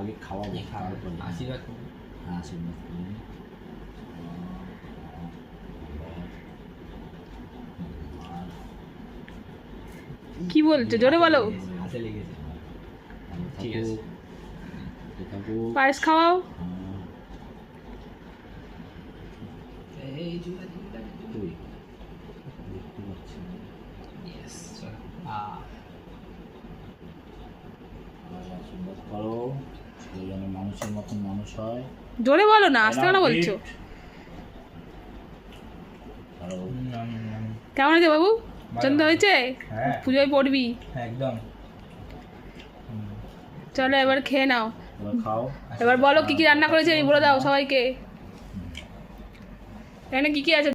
আগে খাওয়াবো, তারপরে আশীর্বাদ করুন। হ্যাঁ আশীর্বাদ করুন। কি বলছো, জোরে বলো। হাতে লেগেছে। ঠিক ঠিক আছে। আছে। পায়েস খাওয়াও। এই চুলা চুলা তুই দেখতে পাচ্ছি না। ইয়েস আশীর্বাদ করো, সেই যেন মানুষের মতন মানুষ হয়। জোরে বলো না, আস্তে কেন বলছো? কেমন আছে বাবু? পছন্দ হয়েছে? হ্যাঁ পুজোয় পড়বি একদম। চলো এবার খেয়ে নাও। এবার খাও। এবার বলো কি কি রান্না করেছে, বলে দাও সবাইকে। এখানে কি কি আছে।